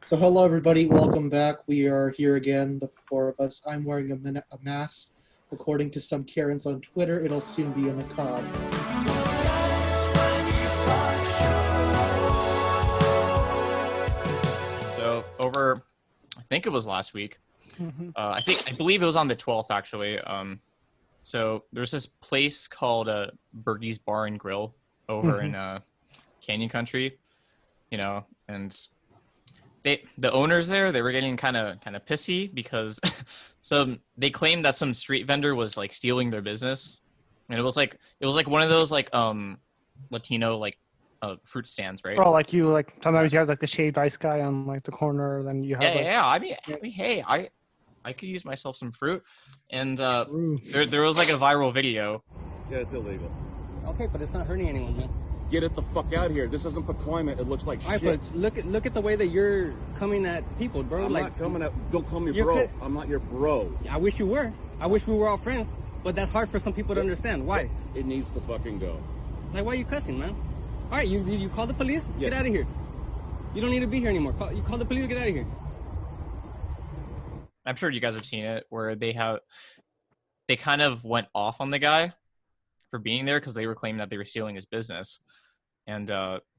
So hello everybody, welcome back. We are here again, the four of us. I'm wearing a mask. According to some Karens on Twitter, it'll soon be a macabre. So I think it was last week. I believe it was on the 12th actually. So there's this place called Bergie's Bar and Grill over in Canyon Country, and the owners there, they were getting kind of pissy because they claimed that some street vendor was like stealing their business, and it was like one of those Latino fruit stands, right? Oh, sometimes you have like the shaved ice guy on like the corner, then you have I mean, hey, I could use myself some fruit, and there was like a viral video. Yeah, it's illegal. Okay, but it's not hurting anyone, man. Get it the fuck out of here. This isn't Pacoima. It looks like shit. But look at the way that you're coming at people, bro. I'm not coming at. Don't call me bro. I'm not your bro. I wish you were. I wish we were all friends. But that's hard for some people to understand. Why? It needs to fucking go. Like, why are you cussing, man? All right, you call the police. Yes. Get out of here. You don't need to be here anymore. You call the police. Get out of here. I'm sure you guys have seen it where they kind of went off on the guy for being there because they were claiming that they were stealing his business, and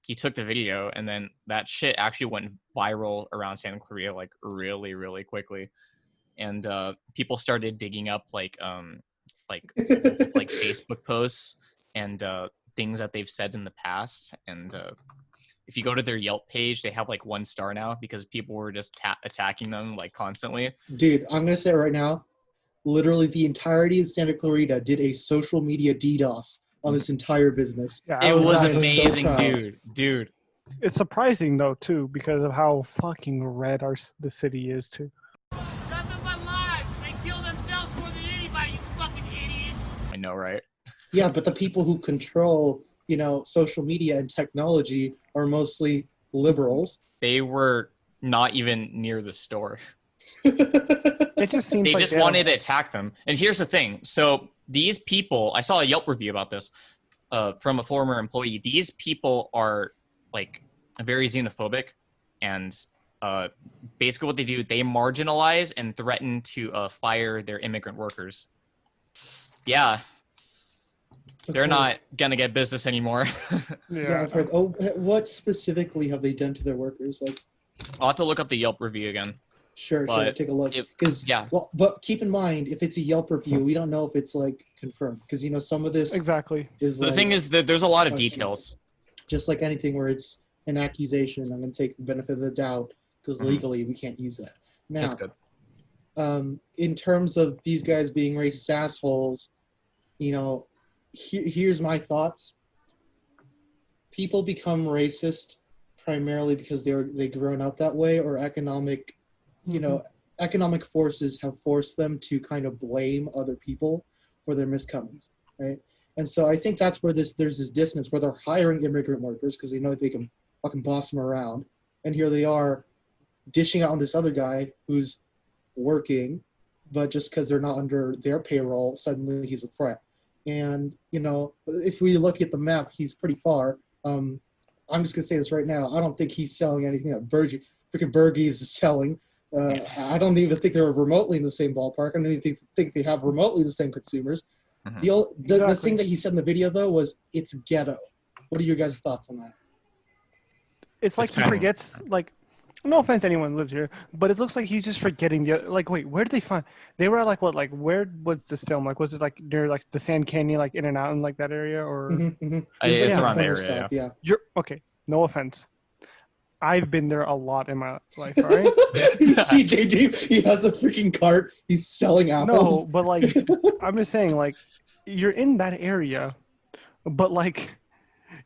he took the video, and then that shit actually went viral around Santa Clarita like really, really quickly, and people started digging up like Facebook posts and things that they've said in the past, and if you go to their Yelp page, they have like 1 star now because people were just attacking them like constantly. Dude, I'm gonna say it right now, literally the entirety of Santa Clarita did a social media DDoS on this entire business. Yeah, it was amazing, so dude. It's surprising though too because of how fucking red the city is too. Nothing but lies. They kill themselves more than anybody, you fucking idiots. I know, right? Yeah, but the people who control, social media and technology are mostly liberals. They were not even near the store. It just seems they just wanted to attack them. And here's the thing. So these people, I saw a Yelp review about this from a former employee. These people are like very xenophobic, and basically what they do, they marginalize and threaten to fire their immigrant workers. Yeah. They're not going to get business anymore. Yeah, I've heard. Oh, what specifically have they done to their workers? Like, I'll have to look up the Yelp review again. Sure, take a look. Yeah. Well, but keep in mind, if it's a Yelp review, we don't know if it's like confirmed because some of this exactly is. The thing is that there's a lot of details. Just like anything where it's an accusation, I'm going to take the benefit of the doubt because legally we can't use that. Now, that's good. In terms of these guys being racist assholes, here's my thoughts. People become racist primarily because they've grown up that way, or economic forces have forced them to kind of blame other people for their miscomings, right? And so I think that's where there's this dissonance where they're hiring immigrant workers because they know that they can fucking boss them around, and here they are dishing out on this other guy who's working, but just because they're not under their payroll, suddenly he's a threat. And if we look at the map, he's pretty far. I'm just gonna say this right now. I don't think he's selling anything that Bergie is selling. I don't even think they're remotely in the same ballpark. I don't even think they have remotely the same consumers. The thing that he said in the video though was it's ghetto. What are your guys' thoughts on that? It's like he forgets, like, no offense to anyone who lives here, but it looks like he's just forgetting wait, where did they find? They were at where was this film? Like, was it like near like the Sand Canyon, like in and out in like that area, or? It's around the area. Yeah. You're okay. No offense. I've been there a lot in my life, all right? You see JJ, he has a freaking cart. He's selling apples. No, but like, I'm just saying, like, you're in that area, but like,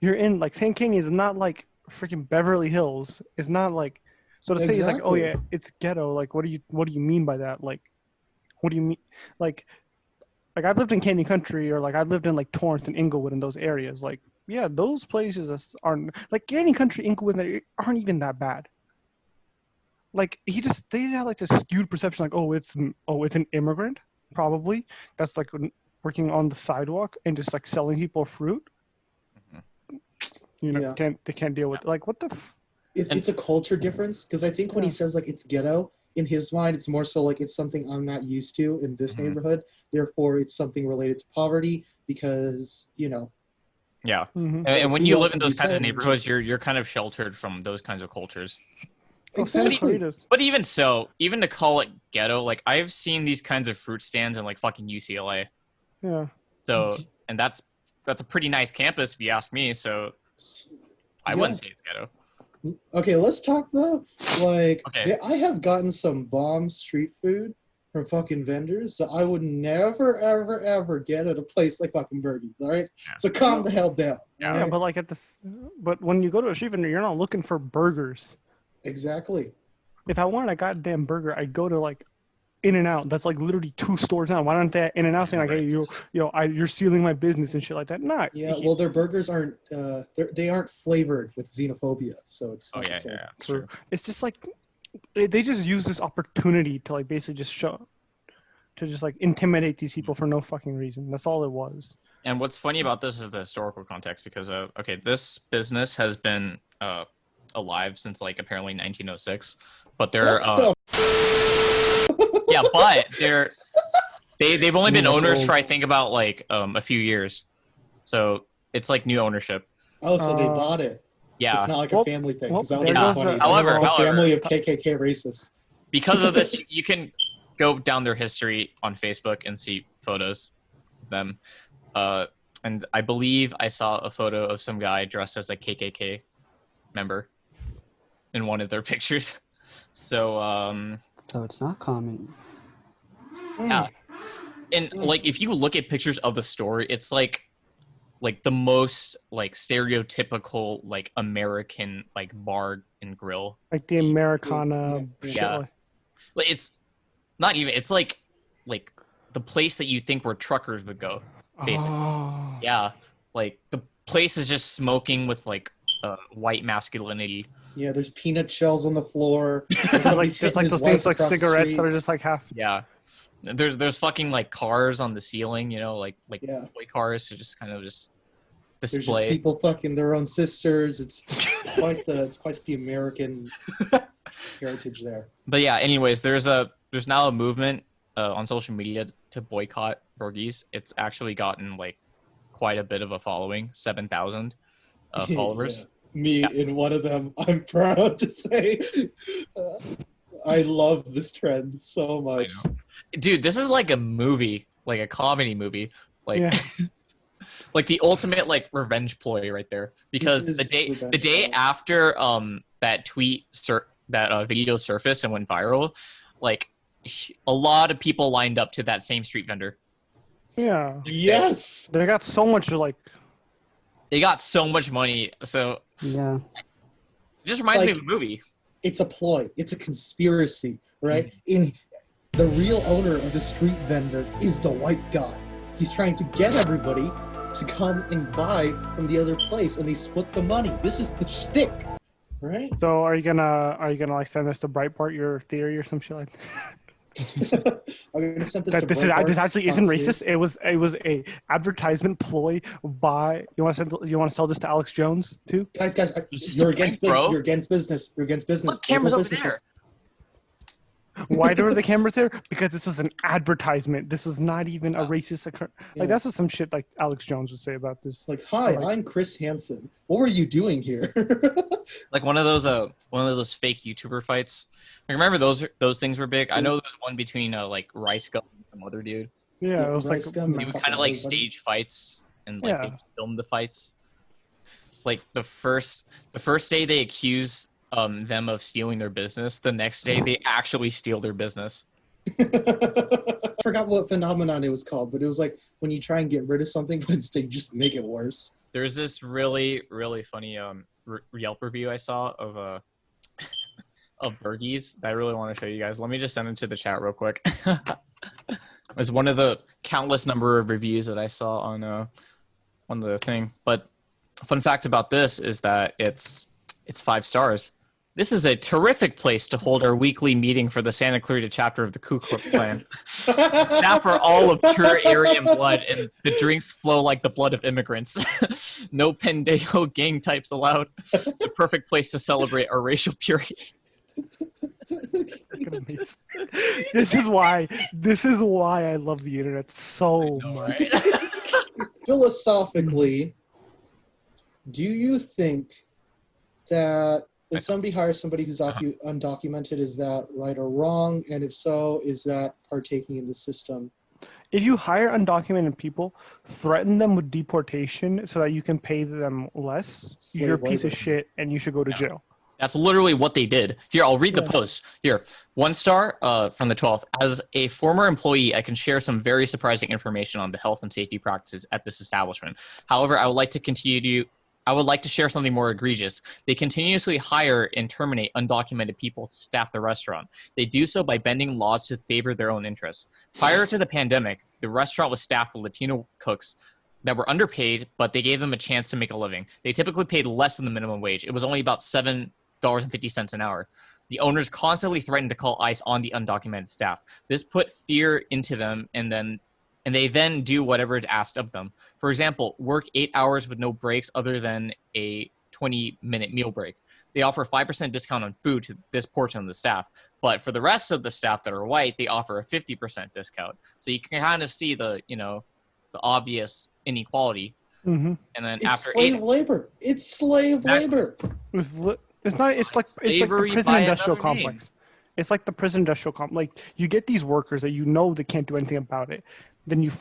you're in like Sand Canyon is not like freaking Beverly Hills. It's not like, so to say it's like, oh yeah, it's ghetto. Like, what do you mean by that? Like, what do you mean? Like I've lived in Canyon Country, or like I've lived in like Torrance and Inglewood in those areas. Like, yeah, those places aren't like Canyon Country, Inglewood aren't even that bad. Like they have like this skewed perception, like it's an immigrant probably that's like working on the sidewalk and just like selling people fruit. They can't deal with like what the. It's a culture difference, because I think when he says like it's ghetto, in his mind it's more so like it's something I'm not used to in this neighborhood, therefore it's something related to poverty, because Yeah. Mhm. And when Who you else live in would you those kinds of say? neighborhoods, you're kind of sheltered from those kinds of cultures. Oh, Santa Exactly. Clarita's. But even so, even to call it ghetto, like I've seen these kinds of fruit stands in like fucking UCLA. Yeah. So, and that's a pretty nice campus if you ask me. So I wouldn't say it's ghetto. Okay, let's talk though. Like, Okay. I have gotten some bomb street food from fucking vendors that I would never, ever, ever get at a place like fucking Bergie. All right, so calm the hell down. Yeah. Yeah, but like but when you go to a street vendor, you're not looking for burgers. Exactly. If I wanted a goddamn burger, I'd go to like In-N-Out. That's like literally 2 stores down. Why don't they In-N-Out saying like, hey, you're stealing my business and shit like that? Nah. Yeah, well, their burgers aren't they aren't flavored with xenophobia, so it's Oh not yeah, the same. yeah. True. It's just like they just use this opportunity to like basically just just like intimidate these people for no fucking reason. That's all it was. And what's funny about this is the historical context, because okay, this business has been alive since like apparently 1906, but they're yeah, but they've only been owners for I think about like a few years, so it's like new ownership. Oh, so they bought it. Yeah, It's not like a family thing. 'cause that would there be goes funny. the- However- a family of KKK racists. because of this, you can go down their history on Facebook and see photos of them. And I believe I saw a photo of some guy dressed as a KKK member in one of their pictures. So, So it's not common. yeah. And like, if you look at pictures of the store, it's like the most like stereotypical like American like bar and grill. Like the Americana shit. Yeah. Like, Like, it's not even. It's like the place that you think where truckers would go. Basically. oh. Yeah, like the place is just smoking with like white masculinity. Yeah, there's peanut shells on the floor. There's like those things like cigarettes that are just like half. Yeah, there's fucking like cars on the ceiling, like Yeah. toy cars to just kind of just There's just display. people fucking their own sisters. It's quite the American heritage there. But yeah, anyways, there's now a movement on social media to boycott Bergie's. It's actually gotten like quite a bit of a following, 7,000 followers. Yeah. Me in one of them. I'm proud to say, I love this trend so much. Dude, this is like a movie, like a comedy movie, like Yeah. like the ultimate like revenge ploy right there. Because This is the day after that that video surfaced and went viral, like a lot of people lined up to that same street vendor. Yeah. Yes. They got so much like. They got so much money, so Yeah. it just reminds me like- of a movie. It's a ploy. It's a conspiracy, right? In the real owner of the street vendor is the white guy. He's trying to get everybody to come and buy from the other place, and they split the money. This is the shtick, right? So are you gonna like send this to Breitbart, your theory or some shit like that? I'm gonna send this That to this Breitbart, actually isn't Fox News. racist. It was a advertisement ploy by. You want to sell this to Alex Jones too? Guys, It's just you're a against prank, bro. You're against business. You're against business. Look, cameras Local over businesses. there. Why were the cameras there? Because this was an advertisement. This was not even a racist occurrence. Yeah. Like that's what some shit like Alex Jones would say about this. Like, hi, Like- I'm Chris Hansen. What were you doing here? Like one of those fake YouTuber fights. Like, remember those things were big. I know there was one between like Rice Gum and some other dude. Yeah, it was like Rice Gum They would Fucking kind of like everybody. stage fights and like Yeah. they would film the fights. Like the first day they accuse them of stealing their business. The next day they actually steal their business. I forgot what phenomenon it was called, but it was like when you try and get rid of something, but instead you just make it worse. There's this really funny Yelp review I saw of of Bergie's that I really want to show you guys. Let me just send it to the chat real quick. It was one of the countless number of reviews that I saw on the thing. But fun fact about this is that it's 5 stars. This is a terrific place to hold our weekly meeting for the Santa Clarita chapter of the Ku Klux Klan. Staff are all of pure Aryan blood, and the drinks flow like the blood of immigrants. No Pendejo gang types allowed. The perfect place to celebrate our racial purity. This is why I love the internet so much. Right? Philosophically, do you think that if somebody hires somebody who's undocumented, is that right or wrong? And if so, is that partaking in the system? If you hire undocumented people, threaten them with deportation so that you can pay them less, you're a piece of shit and you should go to jail. That's literally what they did. Here, I'll read the post. Here, 1 star from the 12th. As a former employee, I can share some very surprising information on the health and safety practices at this establishment. However, I would like to share something more egregious. They continuously hire and terminate undocumented people to staff the restaurant. They do so by bending laws to favor their own interests. Prior to the pandemic, the restaurant was staffed with Latino cooks that were underpaid, but they gave them a chance to make a living. They typically paid less than the minimum wage. It was only about $7.50 an hour. The owners constantly threatened to call ICE on the undocumented staff. This put fear into them, and they then do whatever is asked of them. For example, work 8 hours with no breaks other than a 20-minute meal break. They offer 5% discount on food to this portion of the staff. But for the rest of the staff that are white, they offer a 50% discount. So you can kind of see the obvious inequality. Mm-hmm. And then It's after slave labor. It's slave labor. It's like the prison industrial complex. It's like the prison industrial complex. Like, you get these workers that you know they can't do anything about it. Then you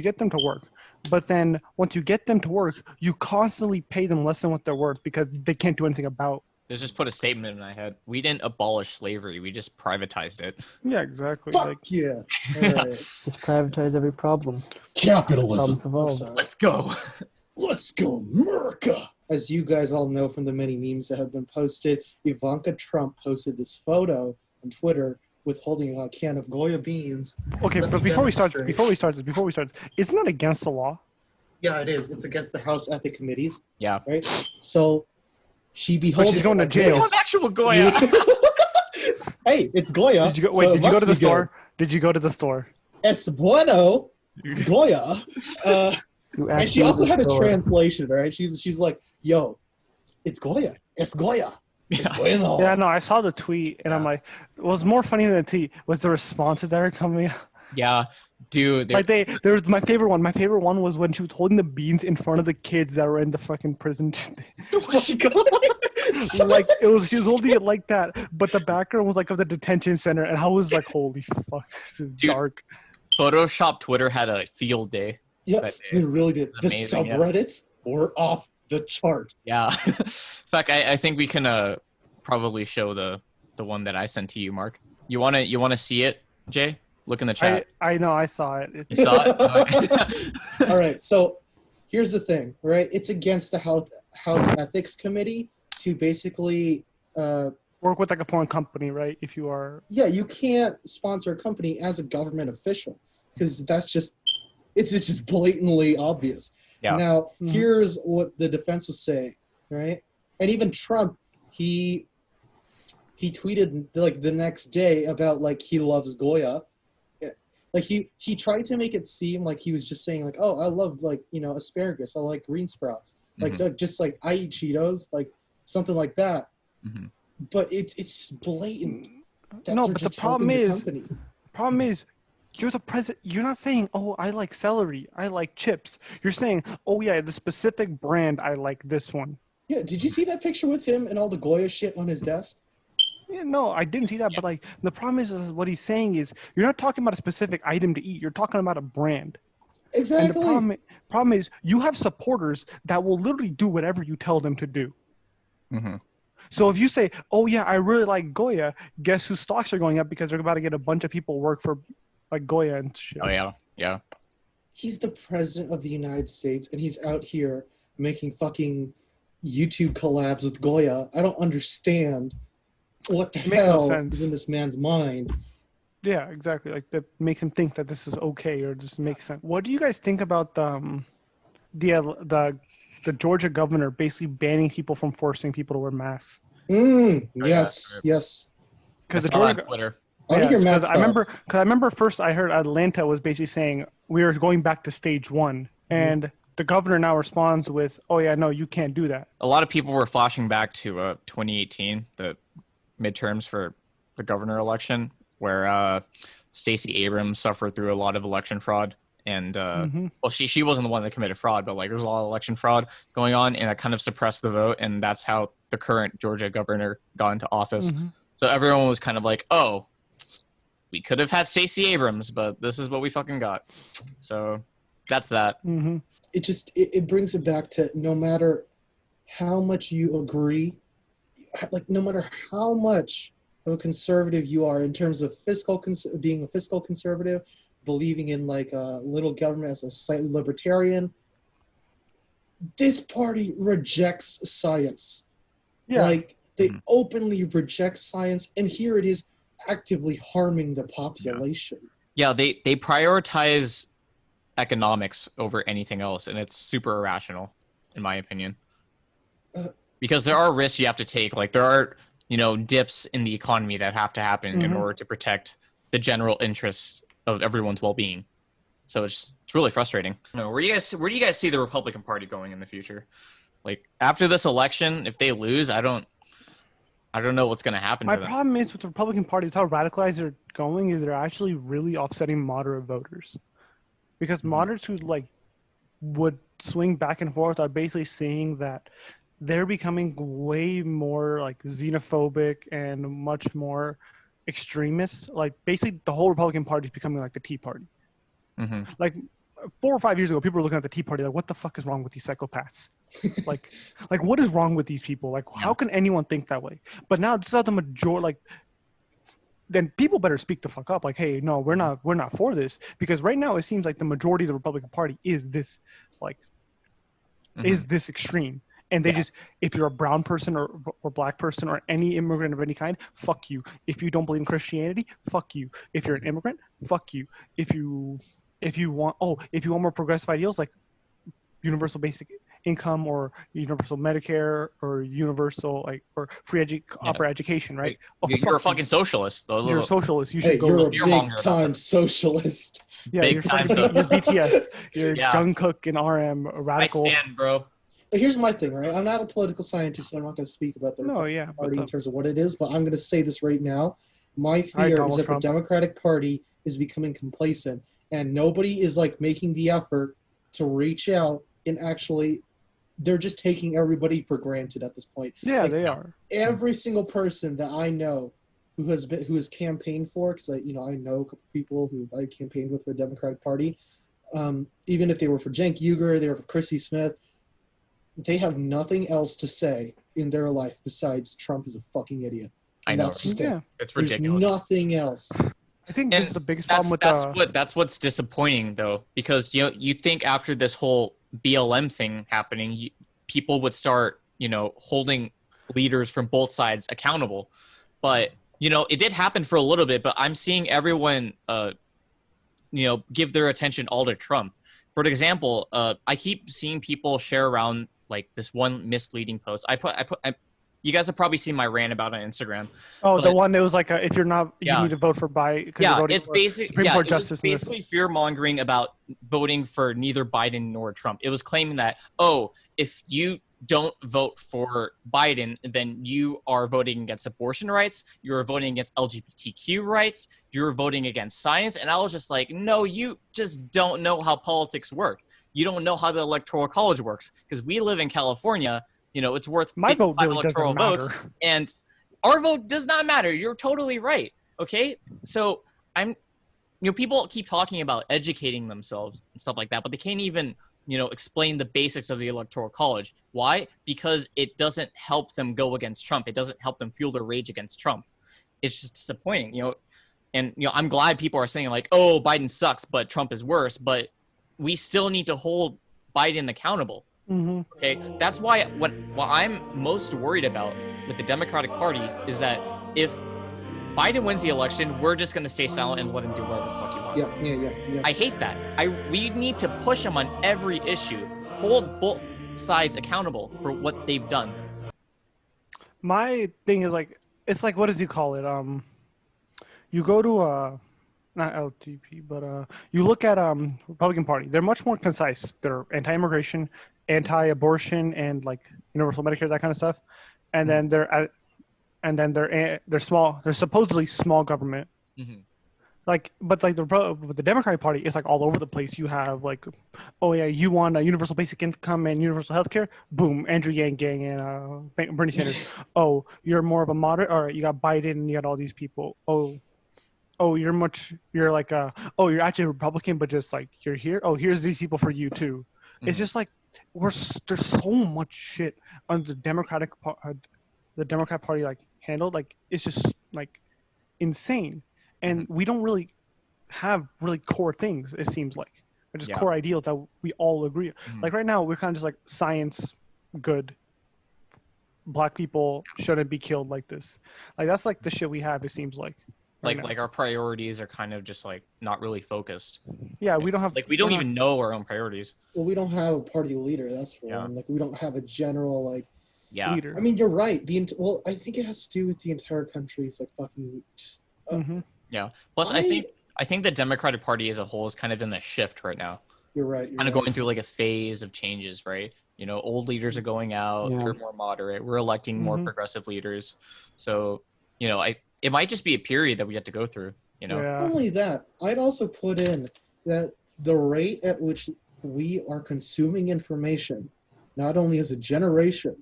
get them to work. But then once you get them to work, you constantly pay them less than what they're worth because they can't do anything about. This just put a statement in my head. We didn't abolish slavery. We just privatized it. Yeah, exactly. Fuck yeah. All right. Just privatize every problem. Capitalism. Problems evolve. Let's go. Let's go, America. As you guys all know from the many memes that have been posted, Ivanka Trump posted this photo on Twitter with holding a can of Goya beans. Okay, but before we start, isn't that against the law? Yeah, it is. It's against the House Ethic Committees. Yeah. Right? So she But beholds. she's going to jail. What's actual Goya? Hey, it's Goya. Did you go? so Wait, it did you go must to the be good. store? Did you go to the store? Es bueno, Goya. And she also had a translation, right? She's like, yo, it's Goya. Es Goya. It's bueno. Yeah, no, I saw the tweet, and I'm like, what was more funny than the tweet was the responses that were coming. Yeah, dude. Like there was my favorite one. My favorite one was when she was holding the beans in front of the kids that were in the fucking prison. Like she was holding it like that, but the background was like of the detention center, and I was like, holy fuck, this is dark. Photoshop Twitter had a field day. Yeah, they really did. The amazing, subreddits were off the chart. Yeah. In fact, I think we can probably show the one that I sent to you, Mark. You wanna see it, Jay? Look in the chat. I know, I saw it. You saw it? All right, so here's the thing, right? It's against the House Ethics Committee to basically work with like a foreign company, right? If you are. Yeah, you can't sponsor a company as a government official because it's just blatantly obvious. Yeah. Now, here's what the defense was saying, right? And even Trump, he tweeted like the next day about like he loves Goya. Like he tried to make it seem like he was just saying like, oh, I love like, asparagus. I like green sprouts. Like just like I eat Cheetos, like something like that. Mm-hmm. But it's blatant. No, but the problem is you're the president. You're not saying, oh, I like celery. I like chips. You're saying, oh yeah, the specific brand. I like this one. Yeah. Did you see that picture with him and all the Goya shit on his desk? Yeah, no, I didn't see that. But like the problem is what he's saying is you're not talking about a specific item to eat. You're talking about a brand. Exactly. And the problem is you have supporters that will literally do whatever you tell them to do. Mm-hmm. So if you say, oh yeah, I really like Goya, guess whose stocks are going up because they're about to get a bunch of people work for like Goya and shit. Oh yeah, yeah. He's the president of the United States and he's out here making fucking YouTube collabs with Goya. I don't understand what the hell is in this man's mind. Yeah, exactly. Like that makes him think that this is okay or just makes sense. What do you guys think about the Georgia governor basically banning people from forcing people to wear masks? Yes, yes. Because Because the on Georgia, Twitter. I want to hear Matt's I remember, thoughts. because I remember first I heard Atlanta was basically saying we are going back to stage one, and the governor now responds with, "Oh yeah, no, you can't do that." A lot of people were flashing back to 2018, the midterms for the governor election, where Stacey Abrams suffered through a lot of election fraud. And well, she wasn't the one that committed fraud, but like there was a lot of election fraud going on, and that kind of suppressed the vote, and that's how the current Georgia governor got into office. So everyone was kind of like, "Oh, we could have had Stacey Abrams, but this is what we fucking got." So that's that. It brings it back to no matter how much you agree, like no matter how much of a conservative you are in terms of being a fiscal conservative, believing in like a little government as a slightly libertarian, this party rejects science. Yeah. Like they openly reject science, and here it is actively harming the population. Yeah, they prioritize economics over anything else, and it's super irrational, in my opinion. Because there are risks you have to take. Like there are, dips in the economy that have to happen in order to protect the general interests of everyone's well-being. So it's really frustrating. Where do you guys see the Republican Party going in the future? Like after this election, if they lose, I don't know what's going to happen My to them. problem is with the Republican Party, it's how radicalized they're going is they're actually really offsetting moderate voters. Because moderates who like would swing back and forth are basically saying that they're becoming way more like xenophobic and much more extremist. Like basically the whole Republican Party is becoming like the Tea Party. Like 4 or 5 years ago, people were looking at the Tea Party like, what the fuck is wrong with these psychopaths? like what is wrong with these people? Like how can anyone think that way? But now this is how the majority, like, then people better speak the fuck up. Like, hey, no, we're not for this, because right now it seems like the majority of the Republican Party is this, like, is this extreme. And they just, if you're a brown person or black person or any immigrant of any kind, fuck you. If you don't believe in Christianity, fuck you. If you're an immigrant, fuck you. If you want more progressive ideals like universal basic income or universal Medicare or universal or free upper education, right? Oh, you're a fucking socialist. You're a socialist. You should go. You're a big time socialist. Yeah, big you're time you're BTS. You're Jungkook and RM radical. I stand, bro. Here's my thing, right? I'm not a political scientist, so I'm not going to speak about the Republican Party in terms of what it is, but I'm going to say this right now. My fear is that the Democratic Party is becoming complacent, and nobody is like making the effort to reach out and actually, they're just taking everybody for granted at this point. Yeah, like, they are. Every single person that I know who has campaigned for, because I know a couple people who I campaigned with for the Democratic Party, even if they were for Cenk Uygur, they were for Chrissy Smith, they have nothing else to say in their life besides Trump is a fucking idiot. I know. That's just it. It's ridiculous. There's nothing else. I think this is the biggest problem with that's what's disappointing though, because you think after this whole BLM thing happening, people would start holding leaders from both sides accountable, but it did happen for a little bit. But I'm seeing everyone give their attention all to Trump. For example, I keep seeing people share around like this one misleading post. You guys have probably seen my rant about it on Instagram. Oh, the one that was like, if you're not, you need to vote for Biden. Yeah, it's basically fear mongering about voting for neither Biden nor Trump. It was claiming that, if you don't vote for Biden, then you are voting against abortion rights, you're voting against LGBTQ rights, you're voting against science. And I was just like, no, you just don't know how politics work. You don't know how the Electoral College works, because we live in California. It's worth my vote really electoral votes, and our vote does not matter. You're totally right. Okay, so people keep talking about educating themselves and stuff like that, but they can't even explain the basics of the Electoral College. Why? Because it doesn't help them go against Trump. It doesn't help them fuel their rage against Trump. It's just disappointing. And I'm glad people are saying like, oh, Biden sucks, but Trump is worse. But we still need to hold Biden accountable. Okay, that's why what I'm most worried about with the Democratic Party is that if Biden wins the election, we're just going to stay silent and let him do whatever the fuck he wants. Yeah. I hate that. We need to push him on every issue, hold both sides accountable for what they've done. my thing is like, it's like, what does he call it? You go to not LTP, but you look at Republican Party. They're much more concise. They're anti-immigration, anti-abortion, and like universal Medicare, that kind of stuff. And then they're small. They're supposedly small government. Mhm. Like, but like the Democratic Party is like all over the place. You have like, oh yeah, you want a universal basic income and universal health care? Boom, Andrew Yang Gang and Bernie Sanders. Oh, you're more of a moderate. All right, you got Biden and you got all these people. Oh, you're like you're actually a Republican, but just like you're here. Oh, here's these people for you too. It's just like there's so much shit on the Democratic Party like handled. Like it's just like insane, and we don't really have really core things. It seems like or just core ideals that we all agree. Like right now, we're kind of just like science good. Black people shouldn't be killed like this. Like that's like the shit we have. It seems like. Like our priorities are kind of just like not really focused. Yeah, we don't have we don't even know our own priorities. Well, we don't have a party leader, that's for one. Like we don't have a general leader. I mean, you're right. I think it has to do with the entire country. It's like fucking just. Yeah. Plus, I think the Democratic Party as a whole is kind of in a shift right now. You're right. Kind of going through like a phase of changes, right? You know, old leaders are going out. They're more moderate. We're electing more progressive leaders. So, you know, it might just be a period that we have to go through, you know? Not only that, I'd also put in that the rate at which we are consuming information, not only as a generation,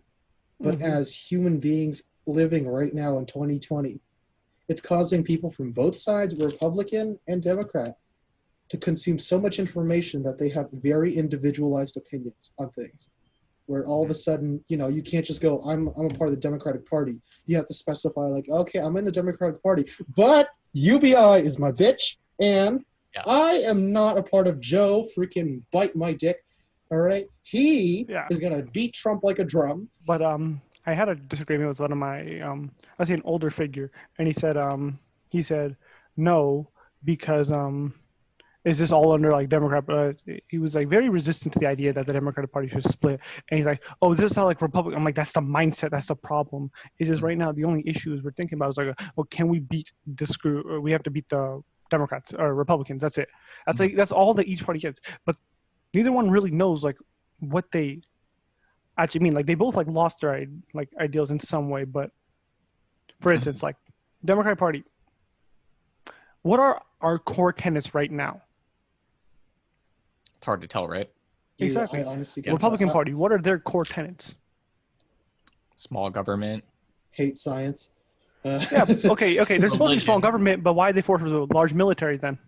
but as human beings living right now in 2020, it's causing people from both sides, Republican and Democrat, to consume so much information that they have very individualized opinions on things. Where all of a sudden, you know, you can't just go, I'm a part of the Democratic Party. You have to specify, like, okay, I'm in the Democratic Party, but UBI is my bitch, and I am not a part of Joe freaking bite my dick, all right? He is going to beat Trump like a drum. But I had a disagreement with one of my, let's say an older figure, and he said, no, because is this all under like Democrat? He was like very resistant to the idea that the Democratic Party should split. And he's like, oh, this is how like Republican. I'm like, that's the mindset. That's the problem. It's just right now the only issues we're thinking about is like, well, can we beat this group? Or we have to beat the Democrats or Republicans. That's it. That's like that's all that each party gets. But neither one really knows like what they actually mean. Like they both like lost their like ideals in some way. But for instance, like Democratic Party, what are our core tenets right now? It's hard to tell, right? Exactly. I honestly Republican Party, what are their core tenets? Small government. Hate science. Yeah, okay. They're supposed to be small government, but why are they for a large military then?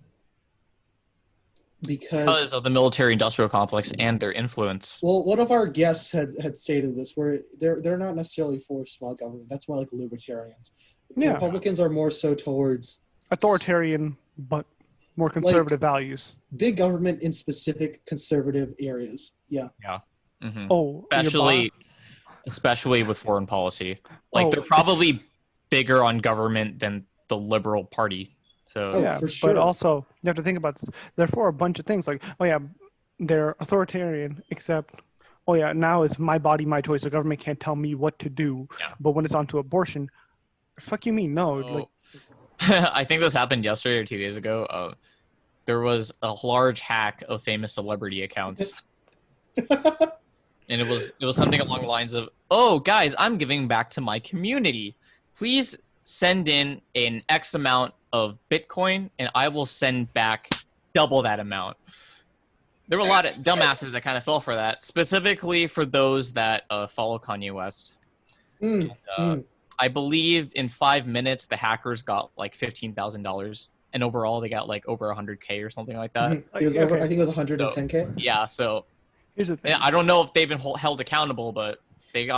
Because of the military-industrial complex and their influence. Well, one of our guests had stated this, where they're not necessarily for small government. That's more like libertarians. Yeah. Republicans are more so towards authoritarian, but more conservative values. Big government in specific conservative areas. Yeah. Yeah. Mm-hmm. Oh, especially with foreign policy. Like they're probably bigger on government than the Liberal Party. So yeah, for sure. But also you have to think about this. They're for a bunch of things. Like, oh yeah, they're authoritarian, except now it's my body, my choice. The government can't tell me what to do. Yeah. But when it's on to abortion, fuck you mean no? Like, I think this happened yesterday or 2 days ago. There was a large hack of famous celebrity accounts. And it was something along the lines of, oh, guys, I'm giving back to my community. Please send in an X amount of Bitcoin, and I will send back double that amount. There were a lot of dumbasses that kind of fell for that, specifically for those that follow Kanye West. I believe in 5 minutes, the hackers got like $15,000. And overall, they got like over 100K or something like that. It was over, I think it was 110K. So, yeah, so here's the thing. I don't know if they've been held accountable, but they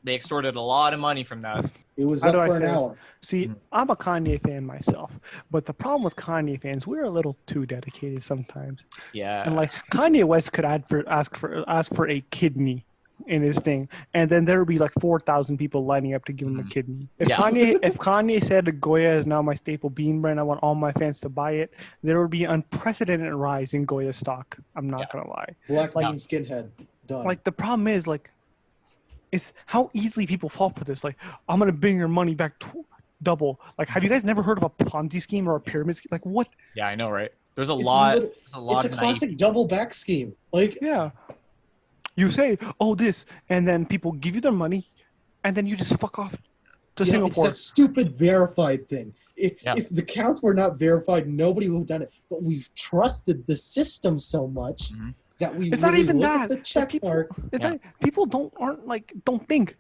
extorted a lot of money from that. It was up for an hour. See, I'm a Kanye fan myself, but the problem with Kanye fans, we're a little too dedicated sometimes. Yeah. And like Kanye West could ask for a kidney in his thing, and then there would be like 4,000 people lining up to give him a kidney. If Kanye said Goya is now my staple bean brand, I want all my fans to buy it, there would be an unprecedented rise in Goya stock. I'm not gonna lie. Black bean skinhead. Done. Like the problem is like it's how easily people fall for this. Like, I'm gonna bring your money back double. Like, have you guys never heard of a Ponzi scheme or a pyramid scheme? Like, what? Yeah, I know, right? There's a lot. It's a classic double back scheme. Like, Yeah. You say, oh, this, and then people give you their money, and then you just fuck off to it's Singapore. that stupid verified thing. If the accounts were not verified, nobody would have done it. But we've trusted the system so much that we. It's not even look that. At the check mark. People don't think.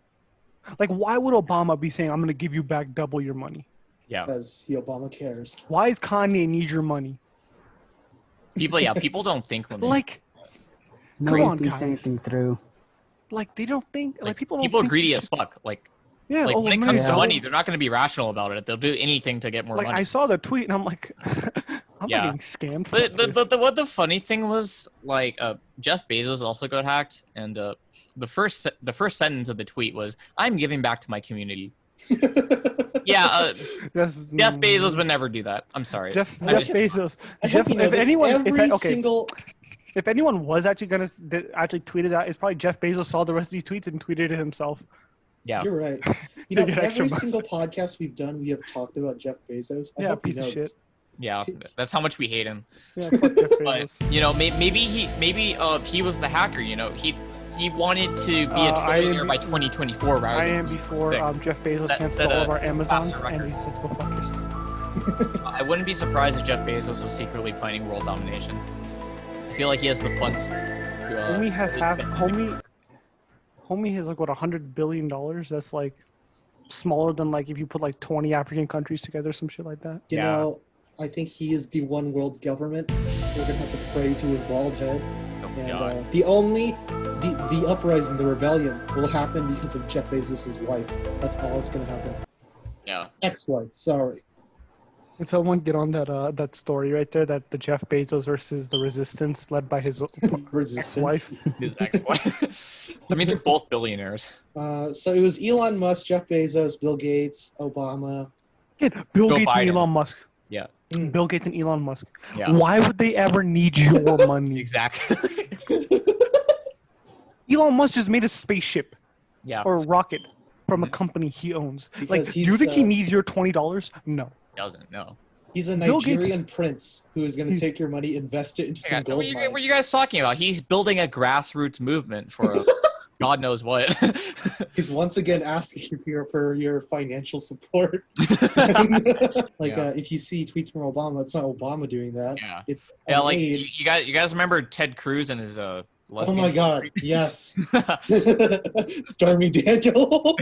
Like, why would Obama be saying, "I'm gonna give you back double your money"? Yeah. Because Obama cares. Why is Kanye need your money? People don't think when they Like, No Come one on, sees guys. anything through. like they don't think. Like people don't. people are think greedy this- as fuck. Like Yeah. when it I'm comes to gonna- money, they're not going to be rational about it. They'll do anything to get more Like money. I saw the tweet and I'm like, I'm Yeah. not getting scammed. But Fuck this. what the funny thing was, like, Jeff Bezos also got hacked, and the first sentence of the tweet was, "I'm giving back to my community." Yeah, Jeff Bezos would never do that. I'm sorry. Jeff just- Bezos. I Jeff, hope you know if this, anyone, every okay, single. if anyone was actually gonna actually tweet it out, it's probably Jeff Bezos saw the rest of these tweets and tweeted it himself. Yeah. You're right. You To know, get extra every money. single podcast we've done, we have talked about Jeff Bezos. I Yeah, hope you piece of know shit. this. Yeah, that's how much we hate him. Yeah, fuck Jeff But Bezos. you know, maybe he was the hacker. You know, he wanted to be a I am trillionaire by 2024 rather I than am before 2026. Jeff Bezos That canceled set all a of our Amazons faster and record. he says go fuck yourself. I wouldn't be surprised if Jeff Bezos was secretly planning world domination. I feel like he has the funds to. Homie has to half. invest in Homie has like what $100 billion. That's like smaller than like if you put like 20 African countries together, some shit like that. You Yeah. know, I think he is the one world government. We're gonna have to pray to his bald head. Oh, And God. the uprising, the rebellion, will happen because of Jeff Bezos' wife. That's all that's gonna happen. Yeah. Ex-wife. Sorry. Can someone get on that story right there? That the Jeff Bezos versus the Resistance, led by his Resistance. ex-wife. His ex-wife. I mean, they're both billionaires. So it was Elon Musk, Jeff Bezos, Bill Gates, Obama. Yeah, Bill Joe Gates and Biden. Elon Musk. Yeah. Bill Gates and Elon Musk. Yeah. Why would they ever need your money? Exactly. Elon Musk just made a spaceship Yeah. or a rocket from a company he owns. Because Like, do he's, you think he uh, needs your $20? No. Doesn't no. He's a Bill Gates- Nigerian prince who is going to take your money, invest it into Yeah, some what, gold what are mines. you guys talking about? He's building a grassroots movement for a, God knows what. He's once again asking for your financial support. Like Yeah. if you see tweets from Obama, it's not Obama doing that. Yeah. It's Yeah, like aid. you guys remember Ted Cruz and his Oh lesbian? my God! Yes, Stormy Daniels.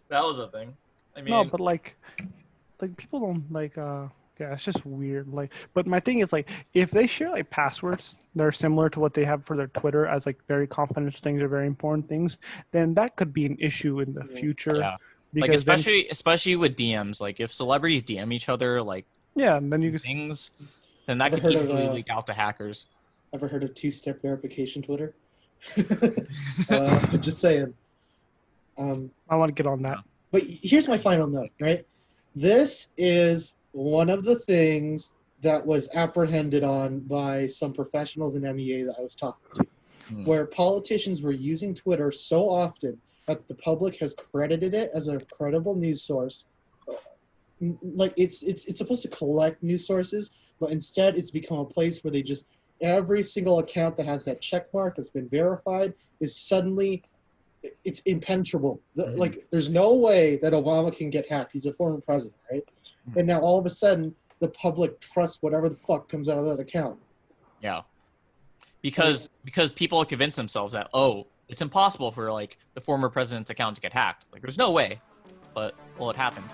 That was a thing. I mean, No, but like people don't like yeah, it's just weird. Like, but my thing is like, if they share like passwords that are similar to what they have for their Twitter as like very confidential things or very important things, then that could be an issue in the future. yeah. Because Like especially with DMs. Like if celebrities DM each other like then you can. things, then that Ever could heard of, easily leak out to hackers. Ever heard of two-step verification Twitter? Just saying. I want to get on that. But here's my final note, right? This is one of the things that was apprehended on by some professionals in MEA that I was talking to, where politicians were using Twitter so often that the public has credited it as a credible news source. Like it's supposed to collect news sources, but instead it's become a place where they just every single account that has that check mark that's been verified is suddenly it's impenetrable. Like there's no way that Obama can get hacked. He's a former president, right? And now all of a sudden the public trusts whatever the fuck comes out of that account. Yeah. Because people convince themselves that it's impossible for like the former president's account to get hacked. Like there's no way. But well it happened.